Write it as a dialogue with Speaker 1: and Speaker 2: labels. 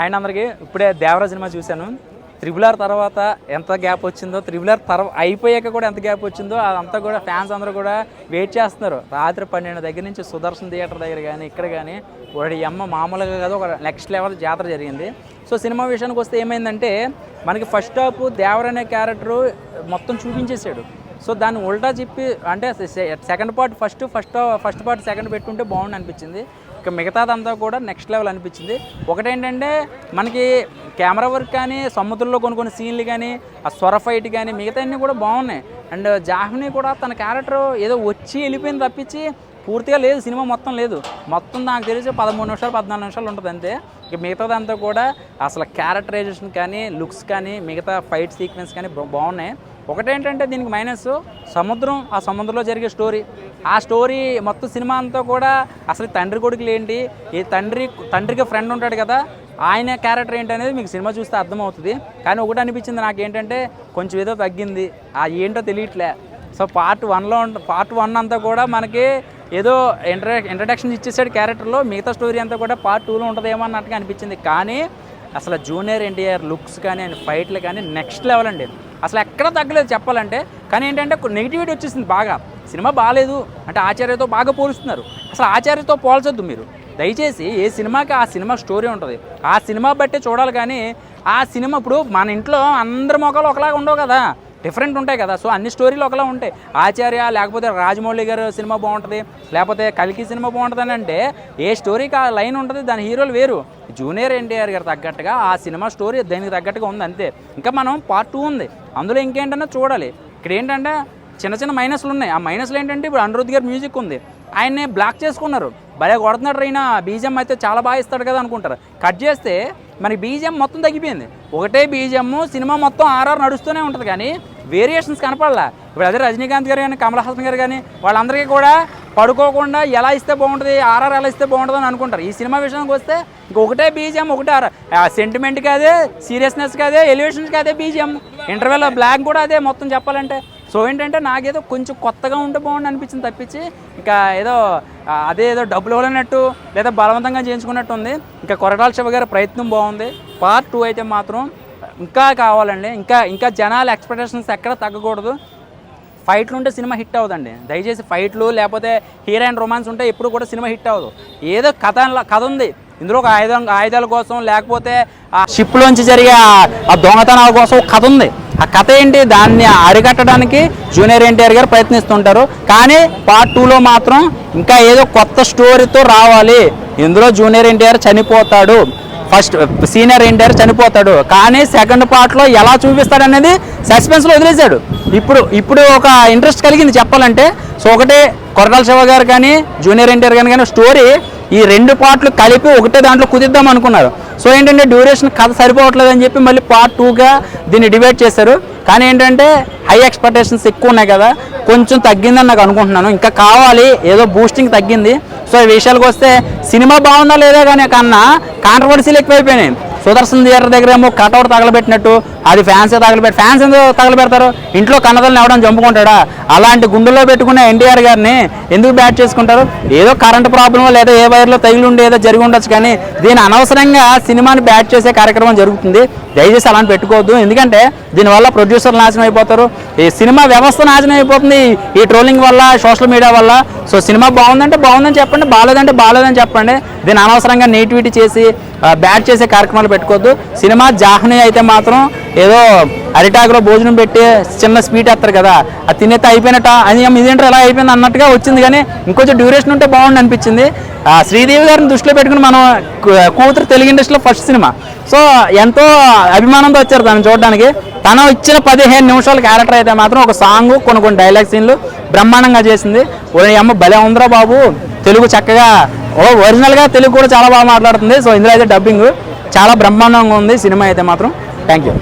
Speaker 1: And అందరికీ ఇప్పుడే Devara cinema చూశాను. త్రిబుల్ ఆర్ తర్వాత ఎంత గ్యాప్ వచ్చిందో, త్రిబుల్ ఆర్ అయిపోయాక కూడా ఎంత గ్యాప్ వచ్చిందో అదంతా కూడా ఫ్యాన్స్ అందరూ కూడా వెయిట్ చేస్తున్నారు. రాత్రి 12 దగ్గర నుంచి సుదర్శన్ థియేటర్ దగ్గర కానీ ఇక్కడ కానీ వాడి అమ్మ మామూలుగా కాదు, ఒక నెక్స్ట్ లెవెల్ జాతర జరిగింది. సో సినిమా విషయానికి వస్తే ఏమైందంటే మనకి ఫస్ట్ హాఫ్ దేవర్ అనే క్యారెక్టరు మొత్తం చూపించేశాడు. సో దాన్ని ఉల్టా చెప్పి అంటే second part first part second పెట్టుంటే బాగుండి అనిపించింది. ఇక మిగతాదంతా కూడా నెక్స్ట్ లెవెల్ అనిపించింది. ఒకటేంటంటే మనకి కెమెరా వర్క్ కానీ, సముద్రంలో కొన్ని సీన్లు కానీ, ఆ స్వర ఫైట్ కానీ మిగతా అన్నీ కూడా బాగున్నాయి. అండ్ జాహ్నవి కూడా తన క్యారెక్టర్ ఏదో వచ్చి వెళ్ళిపోయింది తప్పించి పూర్తిగా లేదు, సినిమా మొత్తం లేదు. మొత్తం నాకు తెలిసి 13 నిమిషాలు 14 నిమిషాలు ఉంటుంది అంతే. ఇక మిగతాదంతా కూడా అసలు క్యారెక్టరైజేషన్ కానీ, లుక్స్ కానీ, మిగతా ఫైట్ సీక్వెన్స్ కానీ బాగున్నాయి. ఒకటేంటంటే దీనికి మైనస్ సముద్రం, ఆ సముద్రంలో జరిగే స్టోరీ, ఆ స్టోరీ మొత్తం సినిమా అంతా కూడా అసలు తండ్రి కొడుకులు ఏంటి, ఈ తండ్రికి ఫ్రెండ్ ఉంటాడు కదా, ఆయన క్యారెక్టర్ ఏంటి అనేది మీకు సినిమా చూస్తే అర్థమవుతుంది. కానీ ఒకటి అనిపించింది నాకేంటంటే కొంచెం ఏదో తగ్గింది, ఆ ఏంటో తెలియట్లే. సో పార్ట్ 1 అంతా కూడా మనకి ఏదో ఇంట్రడక్షన్ ఇచ్చేసాడు క్యారెక్టర్లో, మిగతా స్టోరీ అంతా కూడా పార్ట్ 2లో ఉంటుందేమో అన్నట్టుగా అనిపించింది. కానీ అసలు జూనియర్ ఎన్టీఆర్ లుక్స్ కానీ అండ్ ఫైట్లు కానీ నెక్స్ట్ లెవెల్ అండి, అసలు ఎక్కడ తగ్గలేదు చెప్పాలంటే. కానీ ఏంటంటే నెగిటివిటీ వచ్చేసింది బాగా, సినిమా బాగాలేదు అంటే ఆచార్యతో బాగా పోలుస్తున్నారు. అసలు ఆచార్యతో పోల్చొద్దు మీరు దయచేసి. ఏ సినిమాకి ఆ సినిమా స్టోరీ ఉంటుంది, ఆ సినిమా బట్టే చూడాలి. కానీ ఆ సినిమా ఇప్పుడు మన ఇంట్లో అందరి మొక్కలు ఒకలాగా ఉండవు కదా, డిఫరెంట్ ఉంటాయి కదా. సో అన్ని స్టోరీలు ఒకలా ఉంటాయి. ఆచార్య లేకపోతే రాజమౌళి గారు సినిమా బాగుంటుంది, లేకపోతే కల్కి సినిమా బాగుంటుంది అని అంటే ఏ స్టోరీకి ఆ లైన్ ఉంటుంది, దాని హీరోలు వేరు. జూనియర్ ఎన్టీఆర్ గారు తగ్గట్టుగా ఆ సినిమా స్టోరీ దానికి తగ్గట్టుగా ఉంది అంతే. ఇంకా మనం పార్ట్ 2 ఉంది, అందులో ఇంకేంటన్నా చూడాలి. ఇక్కడ ఏంటంటే చిన్న మైనస్లు ఉన్నాయి. ఆ మైనస్లు ఏంటంటే ఇప్పుడు అనిరుద్ధ్ గారి మ్యూజిక్ ఉంది, ఆయన్ని బ్లాక్ చేసుకున్నారు. భలే కొడుతున్నాడు అయినా, బీజిఎం అయితే చాలా బాగా ఇస్తాడు కదా అనుకుంటారు. కట్ చేస్తే మనకి బీజిఎం మొత్తం తగ్గిపోయింది. ఒకటే బీజిఎం సినిమా మొత్తం ఆర్ఆర్ నడుస్తూనే ఉంటుంది కానీ వేరియేషన్స్ కనపడలా. ఇప్పుడు అదే రజనీకాంత్ గారు కానీ, కమల్ హాసన్ గారు కానీ వాళ్ళందరికీ కూడా పడుకోకుండా ఎలా ఇస్తే బాగుంటుంది, ఆర్ఆర్ ఎలా ఇస్తే బాగుంటుంది అని అనుకుంటారు. ఈ సినిమా విషయానికి వస్తే ఒకటే బీజిఎం, ఒకటే ఆర్ఆర్. సెంటిమెంట్కి అదే, సీరియస్నెస్కి అదే, ఎలివేషన్స్కి అదే బీజిఎం, ఇంటర్వెల్ బ్లాక్ కూడా అదే మొత్తం చెప్పాలంటే. సో ఏంటంటే నాకేదో కొంచెం కొత్తగా ఉంటే బాగుండి అనిపించింది తప్పించి ఇంకా ఏదో ఏదో డబ్బులు ఇవ్వలేనట్టు లేదా బలవంతంగా చేయించుకున్నట్టు ఉంది. ఇంకా కొరటాల శివ గారి ప్రయత్నం బాగుంది. పార్ట్ 2 అయితే మాత్రం ఇంకా కావాలండి. ఇంకా జనాల ఎక్స్పెక్టేషన్స్ ఎక్కడ తగ్గకూడదు. ఫైట్లు ఉంటే సినిమా హిట్ అవ్వదండి దయచేసి. ఫైట్లు లేకపోతే హీరోయిన్ రొమాన్స్ ఉంటే ఎప్పుడు కూడా సినిమా హిట్ అవ్వదు. ఏదో కథ ఉంది ఇందులో, ఒక ఆయుధాల కోసం లేకపోతే ఆ షిప్లోంచి జరిగే ఆ దొంగతనాల కోసం కథ ఉంది. ఆ కథ ఏంటి, దాన్ని అరికట్టడానికి జూనియర్ ఎన్టీఆర్ గారు ప్రయత్నిస్తుంటారు. కానీ పార్ట్ 2లో మాత్రం ఇంకా ఏదో కొత్త స్టోరీతో రావాలి. ఇందులో జూనియర్ ఎన్టీఆర్ చనిపోతాడు, ఫస్ట్ సీనియర్ ఎన్టీఆర్ చనిపోతాడు. కానీ సెకండ్ పార్ట్లో ఎలా చూపిస్తాడనేది సస్పెన్స్లో వదిలేశాడు. ఇప్పుడు ఒక ఇంట్రెస్ట్ కలిగింది చెప్పాలంటే. సో ఒకటే కొరటాల శివ గారు కానీ జూనియర్ ఎన్టీఆర్ గారు కానీ స్టోరీ ఈ 2 పార్ట్లు కలిపి ఒకటే దాంట్లో కుదిద్దాం అనుకున్నారు. సో ఏంటంటే డ్యూరేషన్ కథ సరిపోవట్లేదు అని చెప్పి మళ్ళీ పార్ట్ 2గా దీన్ని డివైడ్ చేశారు. కానీ ఏంటంటే హై ఎక్స్పెక్టేషన్స్ ఎక్కువ ఉన్నాయి కదా, కొంచెం తగ్గిందని నాకు అనుకుంటున్నాను. ఇంకా కావాలి, ఏదో బూస్టింగ్ తగ్గింది. సో ఈ విషయాలకు వస్తే సినిమా బాగుందా లేదా కానీ కన్నా కాంట్రవర్సీలు ఎక్కువైపోయినాయి. సుదర్శన్ థియేటర్ దగ్గర ఏమో కటౌట్ తగలబెట్టినట్టు, అది ఫ్యాన్స్ ఎందుకు తగలబెడతారు, ఇంట్లో కన్నదల్ని ఎవడని చంపుకుంటాడా? అలాంటి గుండెల్లో పెట్టుకున్న ఎన్టీఆర్ గారిని ఎందుకు బ్యాట్ చేసుకుంటారు? ఏదో కరెంట్ ప్రాబ్లమో లేదా ఏ వైర్లో తగిలి ఉండి ఏదో జరిగి ఉండొచ్చు. కానీ దీని అనవసరంగా సినిమాని బ్యాట్ చేసే కార్యక్రమం జరుగుతుంది. దయచేసి అలాంటి పెట్టుకోవద్దు. ఎందుకంటే దీనివల్ల ప్రొడ్యూసర్లు నాశనం అయిపోతారు, ఈ సినిమా వ్యవస్థ నాశనం అయిపోతుంది ఈ ట్రోలింగ్ వల్ల, సోషల్ మీడియా వల్ల. సో సినిమా బాగుందంటే బాగుందని చెప్పండి, బాగాలేదంటే బాగాలేదని చెప్పండి. దీన్ని అనవసరంగా నెగిటివిటీ చేసి బ్యాట్ చేసే కార్యక్రమాలు పెట్టుకోవద్దు. సినిమా జాహ్నవి అయితే మాత్రం ఏదో అరిటాకులో భోజనం పెట్టి చిన్న స్వీట్ వేస్తారు కదా, అది తినేస్తే అయిపోయినట్ట అని ఇదేంటో ఎలా అయిపోయింది అన్నట్టుగా వచ్చింది. కానీ ఇంకొంచెం డ్యూరేషన్ ఉంటే బాగుండి అనిపించింది. శ్రీదేవి గారిని దృష్టిలో పెట్టుకుని మనం కూతురు తెలుగు ఇండస్ట్రీలో ఫస్ట్ సినిమా, సో ఎంతో అభిమానంతో వచ్చారు తను చూడడానికి. తను ఇచ్చిన 15 నిమిషాల క్యారెక్టర్ అయితే మాత్రం ఒక సాంగ్, కొన్ని డైలాగ్ సీన్లు బ్రహ్మాండంగా చేసింది. అమ్మ భలే ఉందిరా బాబు, తెలుగు చక్కగా ఒరిజినల్గా తెలుగు కూడా చాలా బాగా మాట్లాడుతుంది. సో ఇందులో అయితే డబ్బింగ్ చాలా బ్రహ్మాండంగా ఉంది సినిమా అయితే మాత్రం. Thank you.